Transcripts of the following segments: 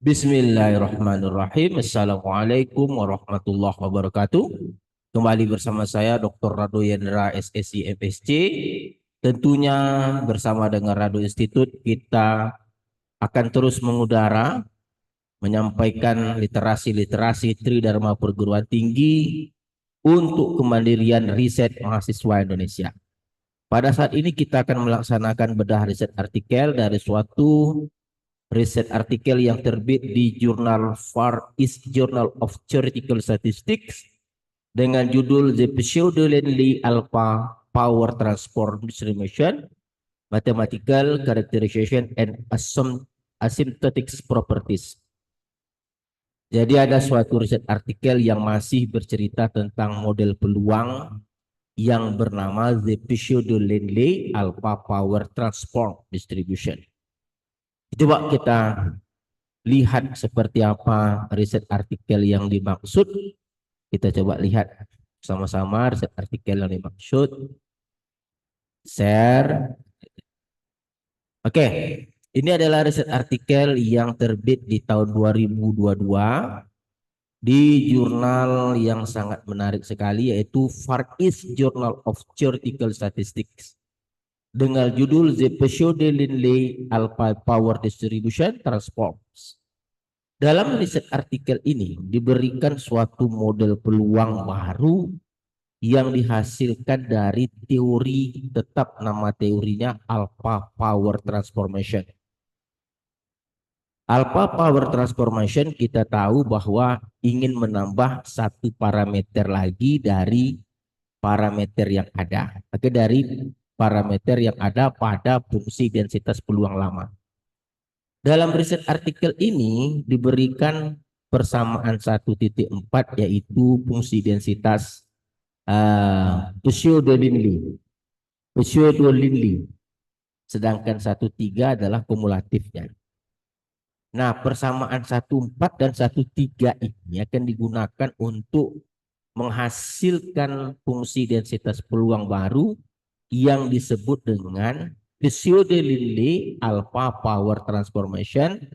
Bismillahirrahmanirrahim. Assalamualaikum warahmatullahi wabarakatuh. Kembali bersama saya Dr. Rado Yendra SSI FSC. Tentunya bersama dengan Rado Institute kita akan terus mengudara menyampaikan literasi-literasi Tridharma perguruan tinggi untuk kemandirian riset mahasiswa Indonesia. Pada saat ini kita akan melaksanakan bedah riset artikel dari suatu riset artikel yang terbit di jurnal Far East Journal of Theoretical Statistics dengan judul The Pseudo-Lindley Alpha Power Transform Distribution, Mathematical Characterization and Asymptotic Properties. Jadi ada suatu riset artikel yang masih bercerita tentang model peluang yang bernama The Pseudo-Lindley Alpha Power Transform Distribution. Coba kita lihat seperti apa riset artikel yang dimaksud. Kita coba lihat sama-sama riset artikel yang dimaksud. Share. Oke, ini adalah riset artikel yang terbit di tahun 2022 di jurnal yang sangat menarik sekali, yaitu Far East Journal of Theoretical Statistics dengan judul The Pseudo-Lindley Alpha Power Distribution Transforms. Dalam riset artikel ini diberikan suatu model peluang baru yang dihasilkan dari teori, tetap nama teorinya Alpha Power Transformation. Alpha Power Transformation kita tahu bahwa ingin menambah satu parameter lagi dari parameter yang ada. Oke, dari parameter yang ada pada fungsi densitas peluang lama. Dalam riset artikel ini diberikan persamaan 1.4 yaitu fungsi densitas pseudo-Lindley. Sedangkan 1.3 adalah kumulatifnya. Nah, persamaan 1.4 dan 1.3 ini akan digunakan untuk menghasilkan fungsi densitas peluang baru yang disebut dengan Pseudo-Lindley Alpha Power Transformation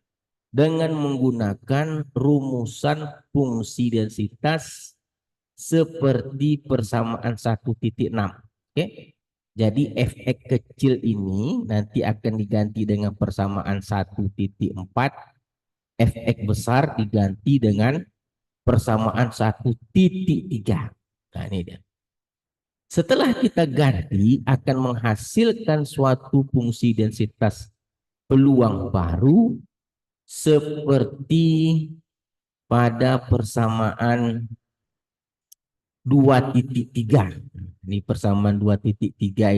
dengan menggunakan rumusan fungsi densitas seperti persamaan 1.6. Oke. Jadi Fx kecil ini nanti akan diganti dengan persamaan 1.4, Fx besar diganti dengan persamaan 1.3. Nah, ini dia. Setelah kita ganti akan menghasilkan suatu fungsi densitas peluang baru seperti pada persamaan 2.3. Ini persamaan 2.3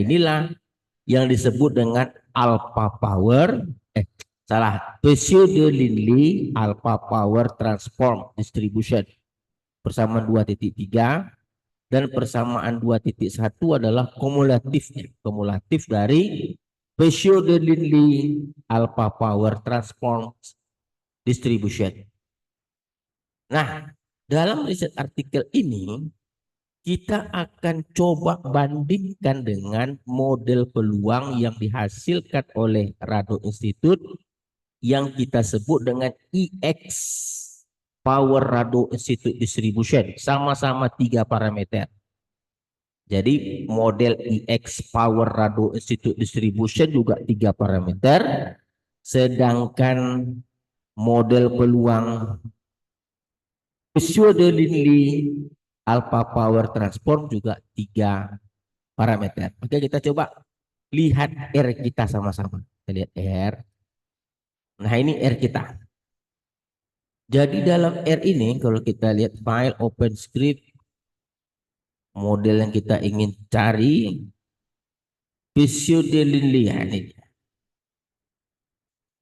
inilah yang disebut dengan alpha power, Pseudo-Lindley Alpha Power Transform Distribution. Persamaan 2.3 dan persamaan 2.1 adalah kumulatifnya. Kumulatif dari Pseudo-Lindley Alpha Power Transform Distribution. Nah, dalam riset artikel ini kita akan coba bandingkan dengan model peluang yang dihasilkan oleh Rado Institute yang kita sebut dengan EX Power Rado Institute Distribution. Sama-sama 3 parameter. Jadi model EX Power Rado Institute Distribution juga 3 parameter. Sedangkan model peluang Pseudo-Lindley Alpha Power Transform juga 3 parameter. Oke, kita coba lihat R kita sama-sama. Kita lihat R. Nah, ini R kita. Jadi dalam R ini kalau kita lihat file OpenScript, model yang kita ingin cari Pseudo-Lindley.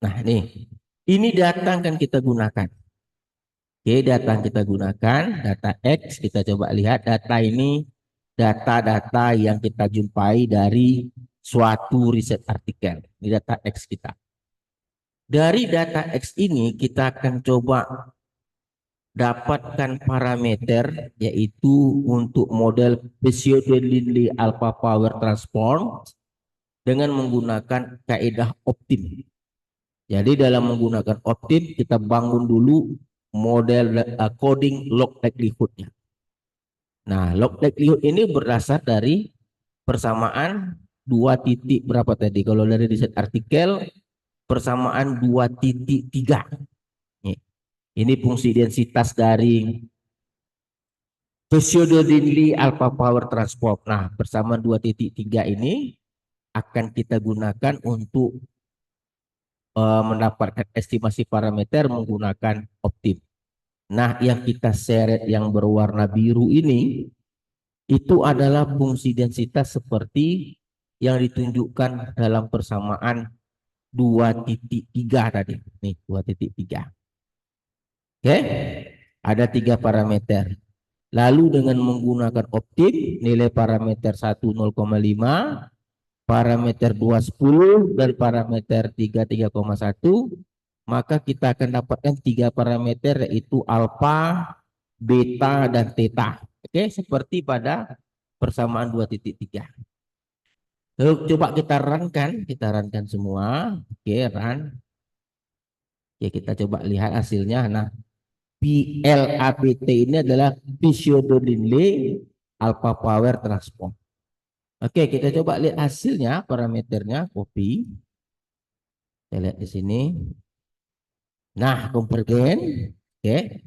Nah, ini data yang kita gunakan. Oke, data yang kita gunakan, data X, kita coba lihat data ini, data-data yang kita jumpai dari suatu riset artikel. Ini data X kita. Dari data X ini kita akan coba dapatkan parameter, yaitu untuk model Pseudo-Lindley Alpha Power Transform dengan menggunakan kaidah optim. Jadi dalam menggunakan Optim kita bangun dulu model coding log likelihood-nya. Nah, log likelihood ini berasal dari persamaan dua titik berapa tadi? Kalau dari riset artikel persamaan 2,3. Ini fungsi densitas dari pseudo-Dindley alpha power transform. Nah, persamaan 2,3 ini akan kita gunakan untuk mendapatkan estimasi parameter menggunakan Optim. Nah, yang kita seret yang berwarna biru ini itu adalah fungsi densitas seperti yang ditunjukkan dalam persamaan 2,3 tadi. Nih, 2,3. Oke, ada 3 parameter. Lalu dengan menggunakan Optim, nilai parameter 1 0,5, parameter 2 10, dan parameter 3 3,1, maka kita akan dapatkan 3 parameter yaitu alfa, beta, dan theta. Oke, seperti pada persamaan 2,3. Lalu coba kita runkan semua. Oke, run. Oke, kita coba lihat hasilnya. Nah, PLABT ini adalah pseudo-Dindley alpha power transform. Oke, kita coba lihat hasilnya, parameternya, copy. Kita lihat di sini. Nah, konvergen. Oke.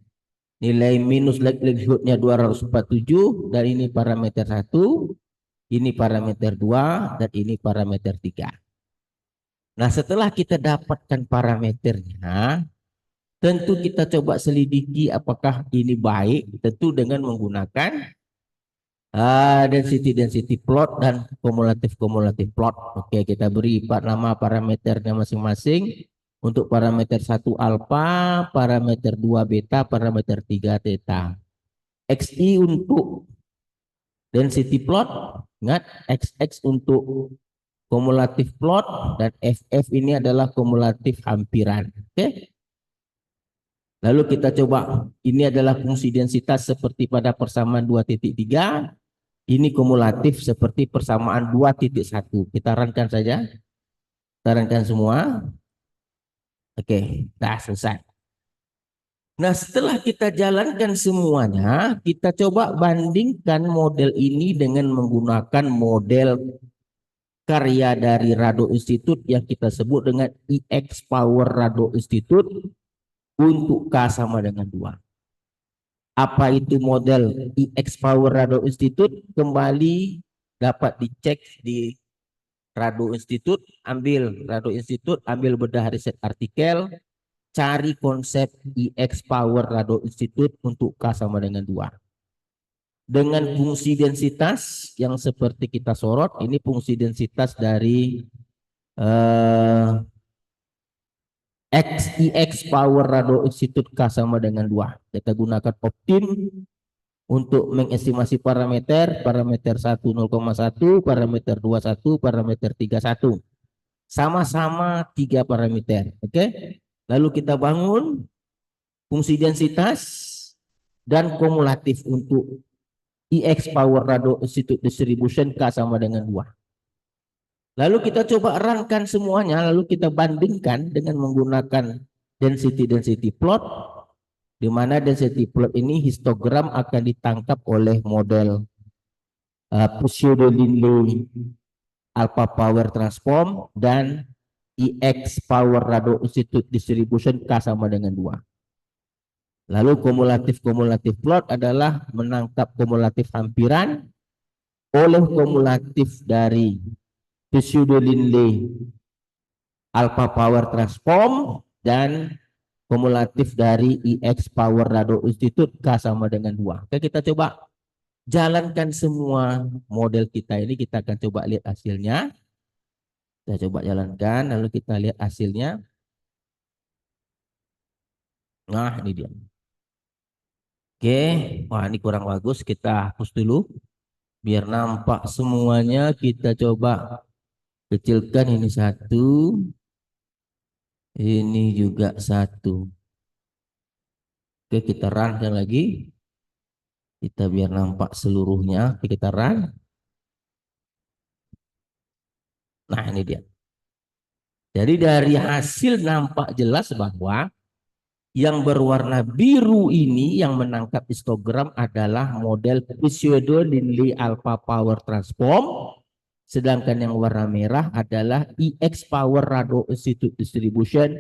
Nilai minus likelihood-nya 247, dan ini parameter 1, ini parameter 2, dan ini parameter 3. Nah, setelah kita dapatkan parameternya, tentu kita coba selidiki apakah ini baik, tentu dengan menggunakan density plot dan kumulatif plot. Oke, kita beri nama parameternya masing-masing. Untuk parameter 1 alfa, parameter 2 beta, parameter 3 theta. XI untuk density plot, ingat XX untuk kumulatif plot, dan FF ini adalah kumulatif hampiran. Oke. Lalu kita coba, ini adalah fungsi densitas seperti pada persamaan 2,3. Ini kumulatif seperti persamaan 2,1. Kita runkan saja. Kita runkan semua. Oke, dah selesai. Nah, setelah kita jalankan semuanya, kita coba bandingkan model ini dengan menggunakan model karya dari Rado Institute yang kita sebut dengan EX Power Rado Institute untuk K sama dengan 2. Apa itu model EX Power Rado Institute? Kembali dapat dicek di Rado Institute, ambil bedah riset artikel, cari konsep EX Power Rado Institute untuk K sama dengan 2. Dengan fungsi densitas yang seperti kita sorot, ini fungsi densitas dari EX Power Rado Institute K sama dengan 2. Kita gunakan Optim untuk mengestimasi parameter 1 0,1, parameter 2 1, parameter 3 1. Sama-sama 3 parameter. Oke. Lalu kita bangun fungsi densitas dan kumulatif untuk EX Power Rado Institute Distribution K sama dengan 2. Lalu kita coba runkan semuanya, lalu kita bandingkan dengan menggunakan density plot, di mana density plot ini histogram akan ditangkap oleh model pseudo-Dindley alpha power transform dan EX Power Rado Institute Distribution K sama dengan 2. Lalu kumulatif plot adalah menangkap kumulatif hampiran oleh kumulatif dari pseudo-Dindley alpha power transform dan kumulatif dari EX Power Rado Institute K sama dengan 2. Oke, kita coba jalankan semua model kita ini, kita akan coba lihat hasilnya. Kita coba jalankan, lalu kita lihat hasilnya. Nah, ini dia. Oke, wah ini kurang bagus, kita hapus dulu biar nampak semuanya. Kita coba kecilkan, ini 1, ini juga 1. Oke, kita runkan lagi, kita biar nampak seluruhnya. Oke, kita run. Nah, ini dia. Jadi dari hasil nampak jelas bahwa yang berwarna biru ini yang menangkap histogram adalah model pseudo-Linley alpha power transform, sedangkan yang warna merah adalah EX power rado institute distribution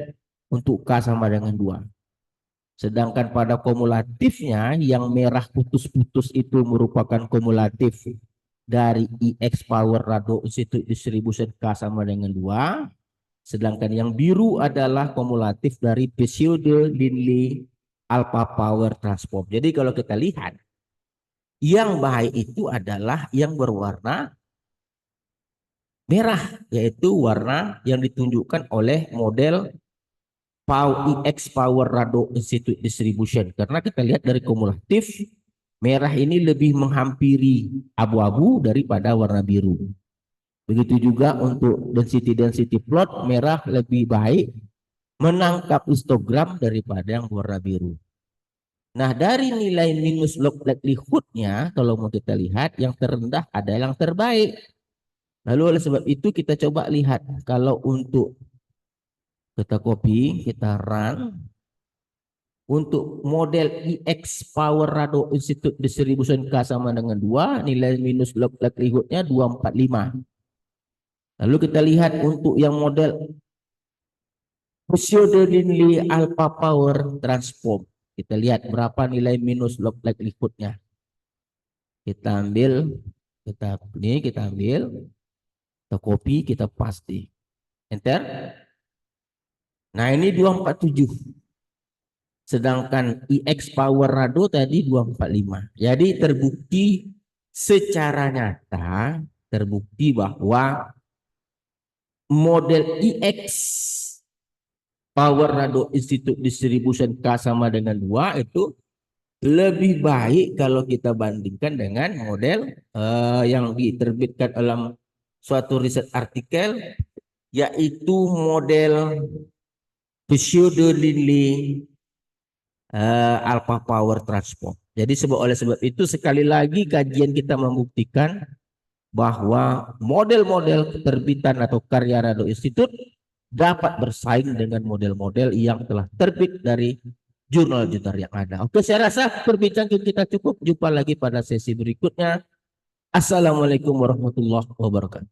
untuk K sama dengan 2. Sedangkan pada kumulatifnya yang merah putus-putus itu merupakan kumulatif dari EX power rado institute distribution K sama dengan 2. Sedangkan yang biru adalah kumulatif dari pseudo-Linley alpha power transform. Jadi kalau kita lihat, yang baik itu adalah yang berwarna merah, yaitu warna yang ditunjukkan oleh model EX power rado institute distribution. Karena kita lihat dari kumulatif, merah ini lebih menghampiri abu-abu daripada warna biru. Begitu juga untuk density plot, merah lebih baik menangkap histogram daripada yang warna biru. Nah, dari nilai minus log likelihood-nya, kalau mau kita lihat, yang terendah adalah yang terbaik. Lalu oleh sebab itu kita coba lihat, kalau untuk kita copy, kita run, untuk model EX power rado institute distribution K sama dengan 2, nilai minus log likelihood-nya 245. Lalu kita lihat untuk yang model pseudo-Linley alpha power transform. Kita lihat berapa nilai minus log likelihood-nya. Kita ambil, kita ambil, kita copy, kita paste. Enter. Nah, ini 247. Sedangkan EX power rado tadi 245. Jadi terbukti secara nyata, terbukti bahwa model EX power rado institute distribution K sama dengan 2 itu lebih baik kalau kita bandingkan dengan model yang diterbitkan dalam suatu riset artikel, yaitu model pseudo-Linley alpha power transform. Jadi oleh sebab itu sekali lagi kajian kita membuktikan bahwa model-model keterbitan atau karya Rado Institute dapat bersaing dengan model-model yang telah terbit dari jurnal-jurnal yang ada. Oke, saya rasa perbincangan kita cukup. Jumpa lagi pada sesi berikutnya. Assalamualaikum warahmatullahi wabarakatuh.